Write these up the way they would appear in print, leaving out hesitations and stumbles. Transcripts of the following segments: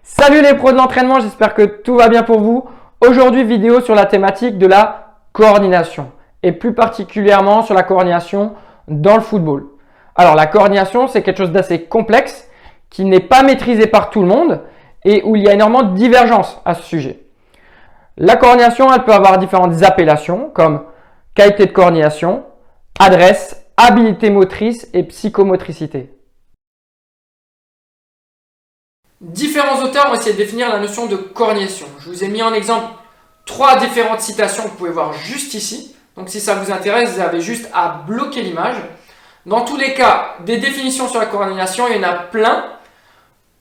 Salut les pros de l'entraînement, j'espère que tout va bien pour vous. Aujourd'hui, vidéo sur la thématique de la coordination et plus particulièrement sur la coordination dans le football. Alors la coordination, c'est quelque chose d'assez complexe qui n'est pas maîtrisé par tout le monde et où il y a énormément de divergences à ce sujet. La coordination, elle peut avoir différentes appellations comme qualité de coordination, adresse, habilité motrice et psychomotricité. Différents auteurs ont essayé de définir la notion de coordination. Je vous ai mis en exemple 3 différentes citations que vous pouvez voir juste ici. Donc si ça vous intéresse, vous avez juste à bloquer l'image. Dans tous les cas, des définitions sur la coordination, il y en a plein.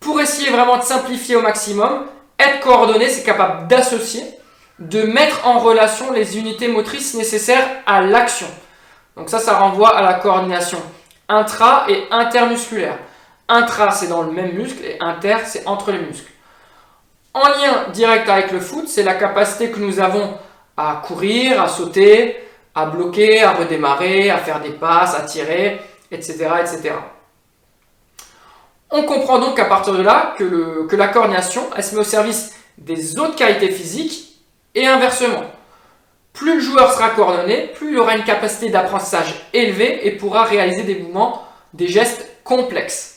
Pour essayer vraiment de simplifier au maximum, être coordonné, c'est capable d'associer, de mettre en relation les unités motrices nécessaires à l'action. Donc ça renvoie à la coordination intra- et intermusculaire. Intra, c'est dans le même muscle et inter, c'est entre les muscles. En lien direct avec le foot, c'est la capacité que nous avons à courir, à sauter, à bloquer, à redémarrer, à faire des passes, à tirer, etc. etc. On comprend donc qu'à partir de là, que la coordination, elle se met au service des autres qualités physiques et inversement. Plus le joueur sera coordonné, plus il aura une capacité d'apprentissage élevée et pourra réaliser des mouvements, des gestes complexes.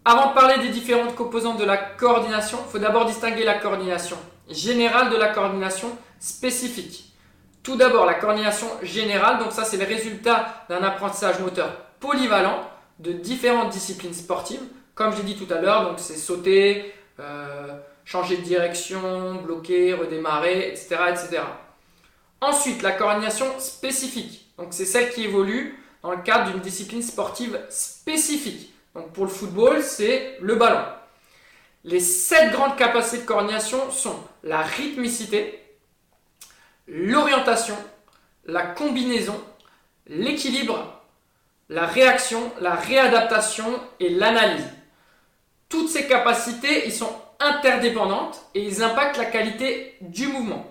Avant de parler des différentes composantes de la coordination, il faut d'abord distinguer la coordination générale de la coordination spécifique. Tout d'abord, la coordination générale, donc ça c'est le résultat d'un apprentissage moteur polyvalent de différentes disciplines sportives. Comme j'ai dit tout à l'heure, donc c'est sauter, changer de direction, bloquer, redémarrer, etc., etc. Ensuite, la coordination spécifique, donc c'est celle qui évolue dans le cadre d'une discipline sportive spécifique. Donc pour le football, c'est le ballon. Les 7 grandes capacités de coordination sont la rythmicité, l'orientation, la combinaison, l'équilibre, la réaction, la réadaptation et l'analyse. Toutes ces capacités, ils sont interdépendantes et ils impactent la qualité du mouvement.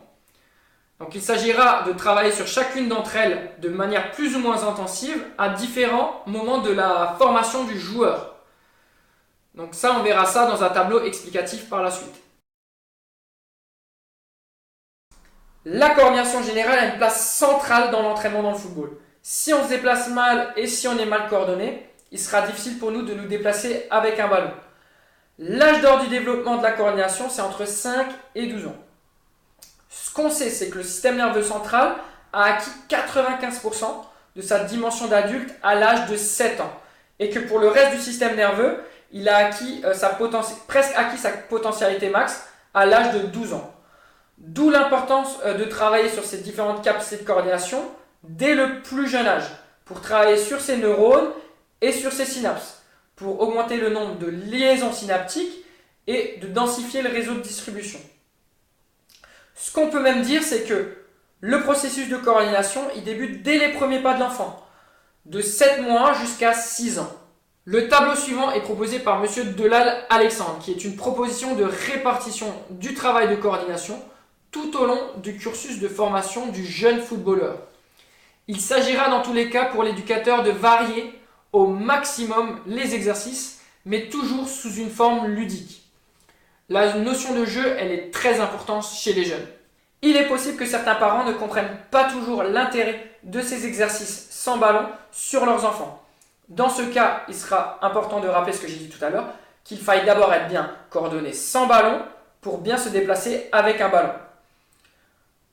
Donc il s'agira de travailler sur chacune d'entre elles de manière plus ou moins intensive à différents moments de la formation du joueur. Donc ça, on verra ça dans un tableau explicatif par la suite. La coordination générale a une place centrale dans l'entraînement dans le football. Si on se déplace mal et si on est mal coordonné, il sera difficile pour nous de nous déplacer avec un ballon. L'âge d'or du développement de la coordination, c'est entre 5 et 12 ans. Ce qu'on sait, c'est que le système nerveux central a acquis 95% de sa dimension d'adulte à l'âge de 7 ans. Et que pour le reste du système nerveux, il a presque acquis sa potentialité max à l'âge de 12 ans. D'où l'importance de travailler sur ces différentes capacités de coordination dès le plus jeune âge, pour travailler sur ses neurones et sur ses synapses, pour augmenter le nombre de liaisons synaptiques et de densifier le réseau de distribution. Ce qu'on peut même dire, c'est que le processus de coordination, il débute dès les premiers pas de l'enfant, de 7 mois jusqu'à 6 ans. Le tableau suivant est proposé par M. Delal Alexandre, qui est une proposition de répartition du travail de coordination tout au long du cursus de formation du jeune footballeur. Il s'agira dans tous les cas pour l'éducateur de varier au maximum les exercices, mais toujours sous une forme ludique. La notion de jeu, elle est très importante chez les jeunes. Il est possible que certains parents ne comprennent pas toujours l'intérêt de ces exercices sans ballon sur leurs enfants. Dans ce cas, il sera important de rappeler ce que j'ai dit tout à l'heure, qu'il faille d'abord être bien coordonné sans ballon pour bien se déplacer avec un ballon.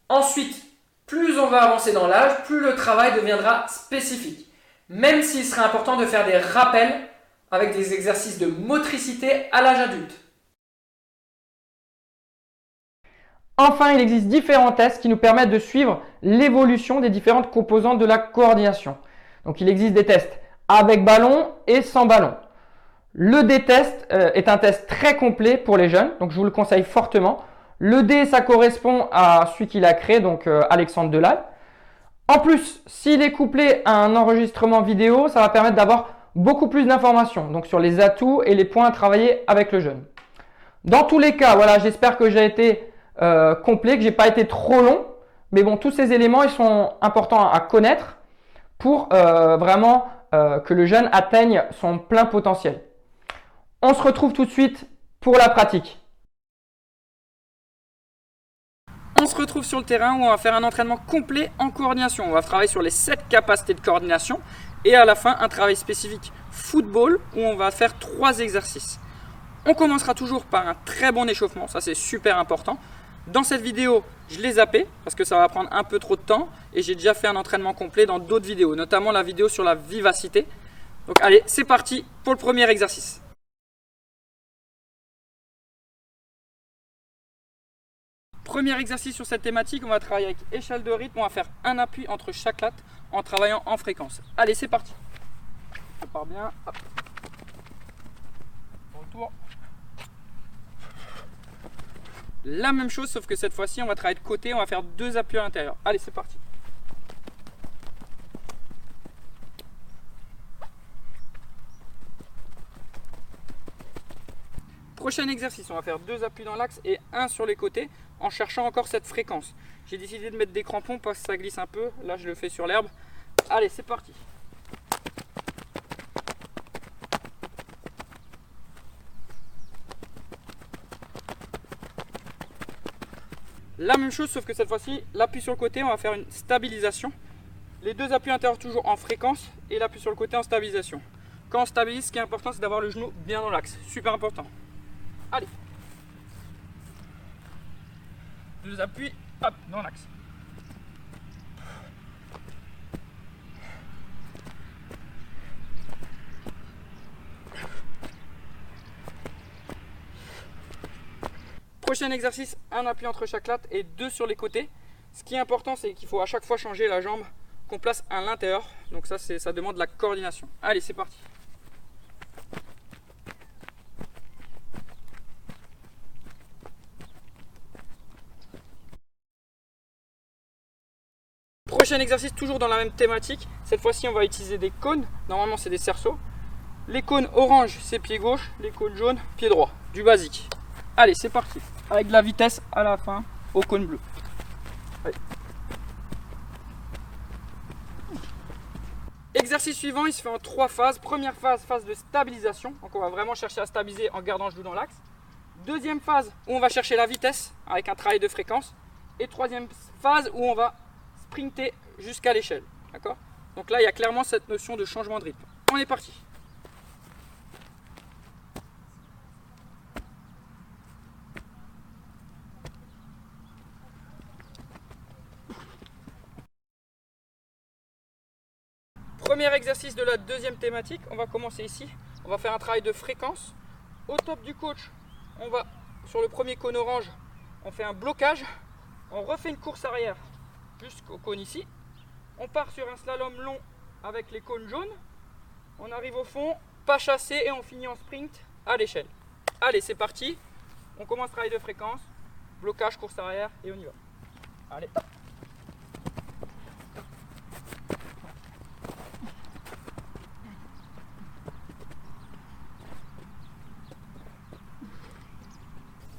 Ensuite, plus on va avancer dans l'âge, plus le travail deviendra spécifique, même s'il sera important de faire des rappels avec des exercices de motricité à l'âge adulte. Enfin, il existe différents tests qui nous permettent de suivre l'évolution des différentes composantes de la coordination. Donc il existe des tests avec ballon et sans ballon. Le D-test est un test très complet pour les jeunes, donc je vous le conseille fortement. Le D, ça correspond à celui qu'il a créé, donc Alexandre Delal. En plus, s'il est couplé à un enregistrement vidéo, ça va permettre d'avoir beaucoup plus d'informations, donc sur les atouts et les points à travailler avec le jeune. Dans tous les cas, voilà, j'espère que j'ai été complet, que j'ai pas été trop long, mais bon, tous ces éléments, ils sont importants à connaître pour vraiment que le jeune atteigne son plein potentiel. On se retrouve tout de suite pour la pratique. On se retrouve sur le terrain où on va faire un entraînement complet en coordination. On va travailler sur les 7 capacités de coordination et à la fin un travail spécifique football où on va faire 3 exercices. On commencera toujours par un très bon échauffement, ça c'est super important. Dans cette vidéo, je l'ai zappé parce que ça va prendre un peu trop de temps et j'ai déjà fait un entraînement complet dans d'autres vidéos, notamment la vidéo sur la vivacité. Donc allez, c'est parti pour le premier exercice. Premier exercice sur cette thématique, on va travailler avec échelle de rythme, on va faire un appui entre chaque latte en travaillant en fréquence. Allez, c'est parti. Ça part bien. Hop. Retour. La même chose, sauf que cette fois-ci, on va travailler de côté, on va faire 2 appuis à l'intérieur. Allez, c'est parti. Prochain exercice, on va faire 2 appuis dans l'axe et 1 sur les côtés en cherchant encore cette fréquence. J'ai décidé de mettre des crampons parce que ça glisse un peu. Là, je le fais sur l'herbe. Allez, c'est parti. La même chose, sauf que cette fois-ci, l'appui sur le côté, on va faire une stabilisation. Les 2 appuis intérieurs toujours en fréquence et l'appui sur le côté en stabilisation. Quand on stabilise, ce qui est important, c'est d'avoir le genou bien dans l'axe. Super important. Allez. 2 appuis, hop, dans l'axe. Prochain exercice, un appui entre chaque latte et 2 sur les côtés. Ce qui est important, c'est qu'il faut à chaque fois changer la jambe qu'on place à l'intérieur. Donc ça demande de la coordination. Allez, c'est parti. Prochain exercice, toujours dans la même thématique. Cette fois-ci, on va utiliser des cônes. Normalement, c'est des cerceaux. Les cônes orange, c'est pied gauche. Les cônes jaunes, pied droit. Du basique. Allez, c'est parti. Avec de la vitesse à la fin au cône bleu. Allez. Exercice suivant, il se fait en 3 phases. Première phase, phase de stabilisation. Donc on va vraiment chercher à stabiliser en gardant le genou dans l'axe. Deuxième phase, où on va chercher la vitesse avec un travail de fréquence. Et troisième phase, où on va sprinter jusqu'à l'échelle. D'accord ? Donc là, il y a clairement cette notion de changement de rythme. On est parti. Premier exercice de la deuxième thématique, on va commencer ici. On va faire un travail de fréquence. Au top du coach, on va sur le premier cône orange, on fait un blocage. On refait une course arrière jusqu'au cône ici. On part sur un slalom long avec les cônes jaunes. On arrive au fond, pas chassé et on finit en sprint à l'échelle. Allez, c'est parti. On commence travail de fréquence, blocage, course arrière et on y va. Allez, hop.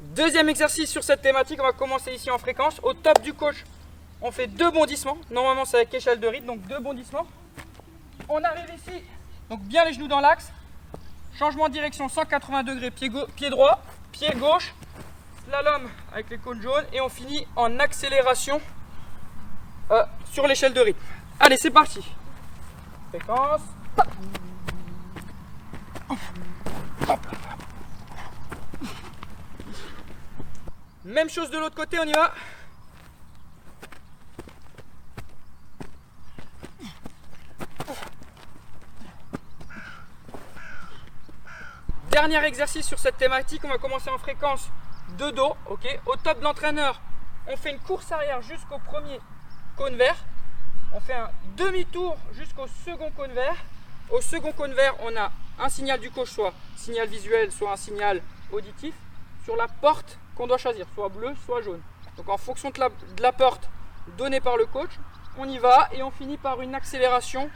Deuxième exercice sur cette thématique, on va commencer ici en fréquence. Au top du coach, on fait 2 bondissements. Normalement, c'est avec échelle de rythme, donc 2 bondissements. On arrive ici, donc bien les genoux dans l'axe. Changement de direction 180 degrés, pied droit, pied gauche. Slalom avec les cônes jaunes. Et on finit en accélération sur l'échelle de rythme. Allez, c'est parti. Fréquence. Hop. Même chose de l'autre côté, on y va. Dernier exercice sur cette thématique, on va commencer en fréquence de dos. Okay. Au top de l'entraîneur, on fait une course arrière jusqu'au premier cône vert. On fait un demi-tour jusqu'au second cône vert. Au second cône vert, on a un signal du coach, soit signal visuel, soit un signal auditif, sur la porte qu'on doit choisir, soit bleu, soit jaune. Donc en fonction de la porte donnée par le coach, on y va et on finit par une accélération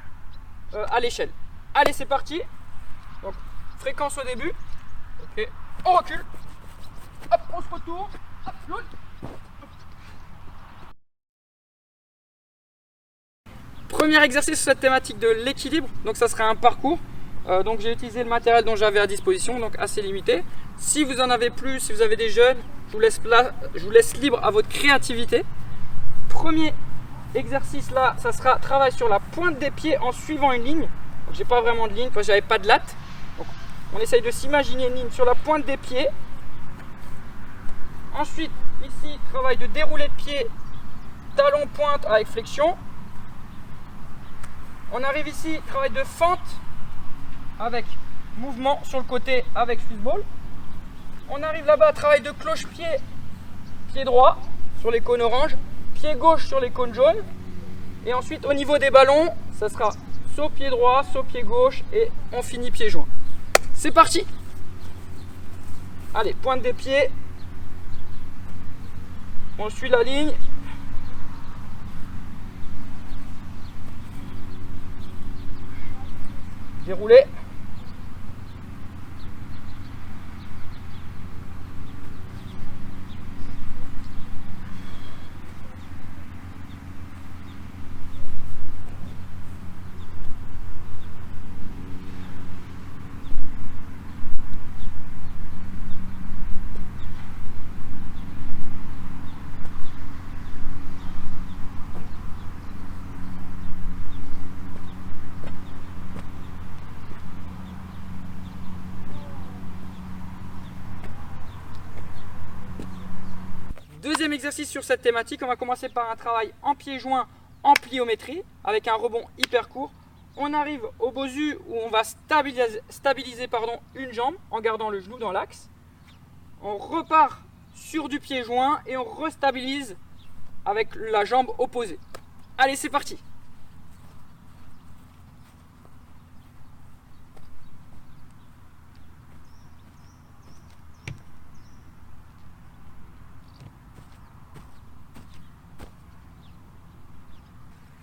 à l'échelle. Allez, c'est parti. Donc fréquence au début. Ok, on recule. Hop, on se retourne. Hop, l'autre. Premier exercice sur cette thématique de l'équilibre. Donc ça sera un parcours. Donc j'ai utilisé le matériel dont j'avais à disposition, donc assez limité. Si vous en avez plus, si vous avez des jeunes, je vous laisse libre à votre créativité. Premier exercice là, ça sera travail sur la pointe des pieds en suivant une ligne. Donc j'ai pas vraiment de ligne parce que j'avais pas de latte. Donc on essaye de s'imaginer une ligne sur la pointe des pieds. Ensuite, ici, travail de déroulé de pied, talon pointe avec flexion. On arrive ici, travail de fente avec mouvement sur le côté avec Swiss ball. On arrive là-bas, travail de cloche-pied, pied droit sur les cônes orange, pied gauche sur les cônes jaunes. Et ensuite, au niveau des ballons, ça sera saut pied droit, saut pied gauche et on finit pied joint. C'est parti! Allez, pointe des pieds. On suit la ligne. Déroulé. Deuxième exercice sur cette thématique, on va commencer par un travail en pied joint en pliométrie avec un rebond hyper court. On arrive au bosu où on va stabiliser une jambe en gardant le genou dans l'axe. On repart sur du pied joint et on restabilise avec la jambe opposée. Allez, c'est parti!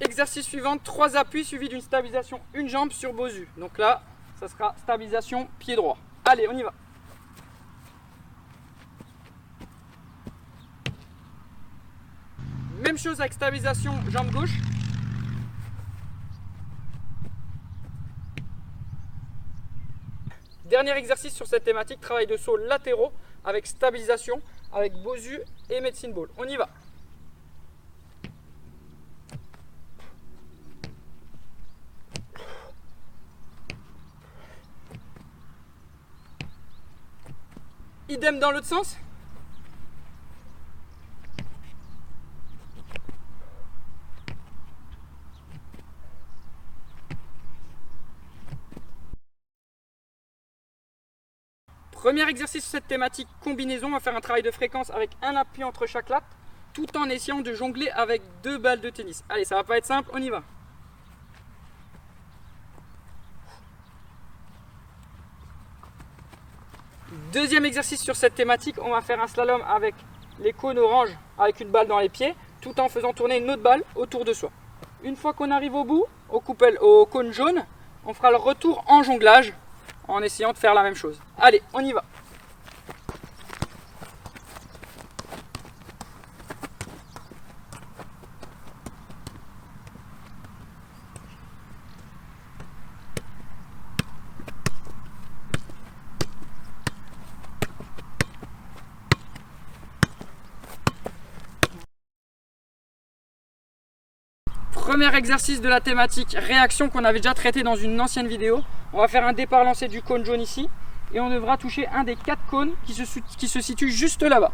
Exercice suivant, 3 appuis suivis d'une stabilisation une jambe sur bosu. Donc là, ça sera stabilisation pied droit. Allez, on y va. Même chose avec stabilisation jambe gauche. Dernier exercice sur cette thématique, travail de saut latéraux avec stabilisation, avec bosu et medicine ball. On y va. Idem dans l'autre sens. Premier exercice sur cette thématique combinaison, on va faire un travail de fréquence avec un appui entre chaque latte, tout en essayant de jongler avec 2 balles de tennis. Allez, ça va pas être simple, on y va. Deuxième exercice sur cette thématique, on va faire un slalom avec les cônes orange avec une balle dans les pieds, tout en faisant tourner une autre balle autour de soi. Une fois qu'on arrive au bout, au cône jaune, on fera le retour en jonglage en essayant de faire la même chose. Allez, on y va. Premier exercice de la thématique réaction qu'on avait déjà traité dans une ancienne vidéo. On va faire un départ lancé du cône jaune ici et on devra toucher un des 4 cônes qui se situe juste là-bas,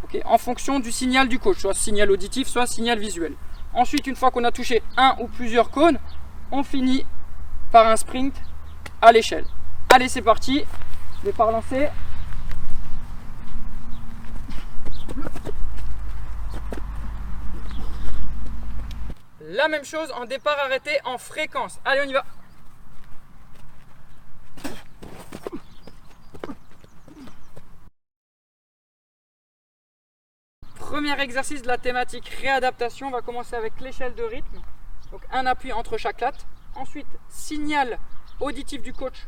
okay, en fonction du signal du coach, soit signal auditif, soit signal visuel. Ensuite, une fois qu'on a touché un ou plusieurs cônes, on finit par un sprint à l'échelle. Allez, c'est parti, départ lancé. La même chose en départ arrêté en fréquence. Allez, on y va. Premier exercice de la thématique réadaptation. On va commencer avec l'échelle de rythme. Donc un appui entre chaque latte. Ensuite, signal auditif du coach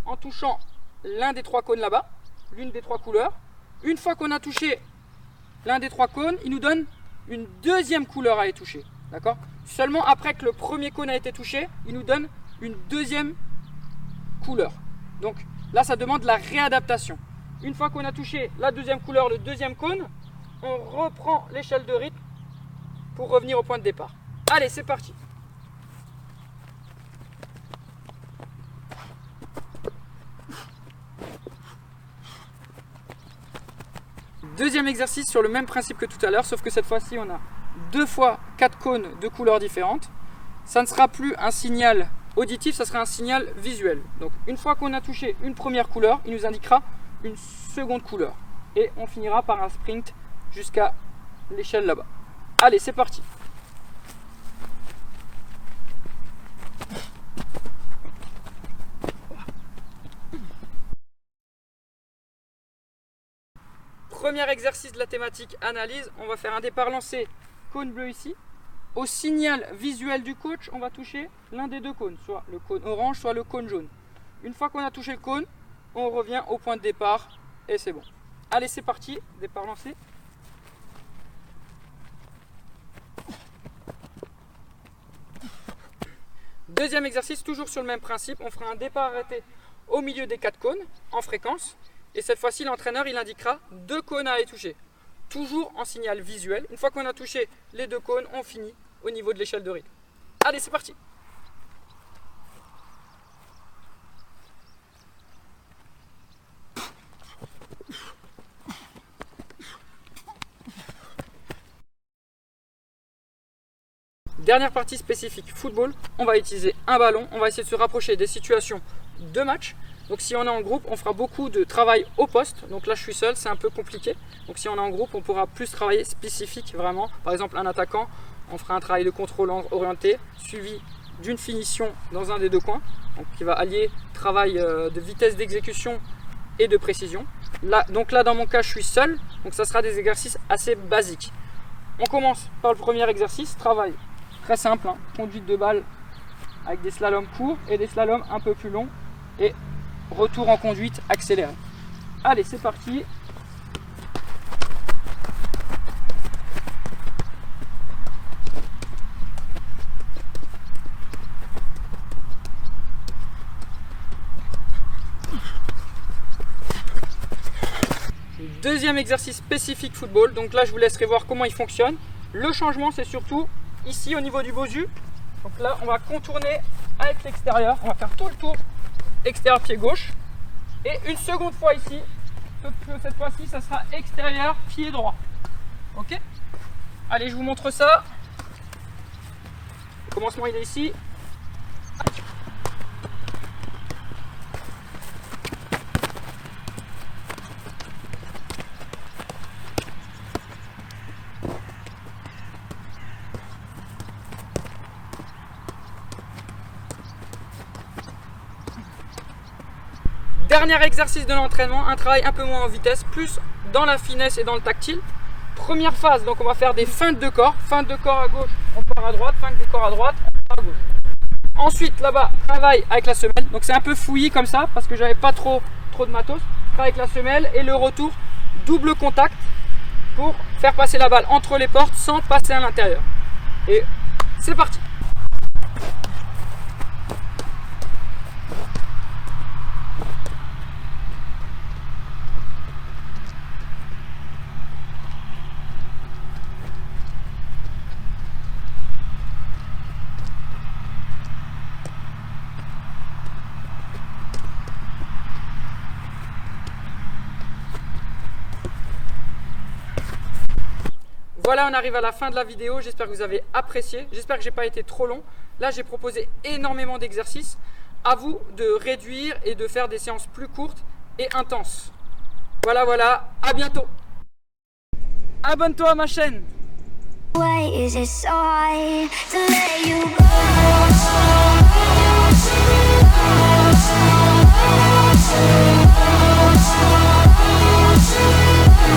en touchant l'un des 3 cônes là-bas, l'une des 3 couleurs. Une fois qu'on a touché l'un des 3 cônes, il nous donne une deuxième couleur à aller toucher. D'accord ? Seulement après que le premier cône a été touché, il nous donne une deuxième couleur. Donc là, ça demande la réadaptation. Une fois qu'on a touché la deuxième couleur, le deuxième cône, on reprend l'échelle de rythme pour revenir au point de départ. Allez, c'est parti. Deuxième exercice sur le même principe que tout à l'heure, sauf que cette fois-ci, on a 2 fois 4 cônes de couleurs différentes. Ça ne sera plus un signal auditif, ça sera un signal visuel. Donc une fois qu'on a touché une première couleur, il nous indiquera une seconde couleur. Et on finira par un sprint jusqu'à l'échelle là-bas. Allez, c'est parti. Premier exercice de la thématique analyse, on va faire un départ lancé, cône bleu ici. Au signal visuel du coach, on va toucher l'un des deux cônes, soit le cône orange, soit le cône jaune. Une fois qu'on a touché le cône, on revient au point de départ et c'est bon. Allez, c'est parti, départ lancé. Deuxième exercice, toujours sur le même principe, on fera un départ arrêté au milieu des 4 cônes en fréquence. Et cette fois-ci, l'entraîneur il indiquera 2 cônes à aller toucher. Toujours en signal visuel. Une fois qu'on a touché les 2 cônes, on finit au niveau de l'échelle de rythme. Allez, c'est parti. Dernière partie spécifique football, on va utiliser un ballon, on va essayer de se rapprocher des situations de match. Donc si on est en groupe, on fera beaucoup de travail au poste. Donc là je suis seul, c'est un peu compliqué. Donc si on est en groupe, on pourra plus travailler spécifique vraiment. Par exemple un attaquant, on fera un travail de contrôle orienté suivi d'une finition dans un des 2 coins. Donc qui va allier travail de vitesse d'exécution et de précision. Donc là dans mon cas je suis seul, donc ça sera des exercices assez basiques. On commence par le premier exercice, travail très simple, hein, conduite de balle avec des slaloms courts et des slaloms un peu plus longs et retour en conduite accéléré. Allez, c'est parti. Deuxième exercice spécifique football. Donc là, je vous laisserai voir comment il fonctionne. Le changement, c'est surtout ici au niveau du bosu. Donc là, on va contourner avec l'extérieur. On va faire tout le tour extérieur pied gauche. Et une seconde fois ici, sauf que cette fois-ci, ça sera extérieur pied droit. Ok? Allez, je vous montre ça. Le commencement, il est ici. Dernier exercice de l'entraînement, un travail un peu moins en vitesse, plus dans la finesse et dans le tactile. Première phase, donc on va faire des feintes de corps. Feinte de corps à gauche, on part à droite. Feinte de corps à droite, on part à gauche. Ensuite, là-bas, travail avec la semelle. Donc c'est un peu fouillis comme ça, parce que j'avais pas trop de matos. Travail avec la semelle et le retour, double contact pour faire passer la balle entre les portes sans passer à l'intérieur. Et c'est parti. Voilà, on arrive à la fin de la vidéo. J'espère que vous avez apprécié. J'espère que j'ai pas été trop long. Là, j'ai proposé énormément d'exercices. À vous de réduire et de faire des séances plus courtes et intenses. Voilà. À bientôt. Abonne-toi à ma chaîne.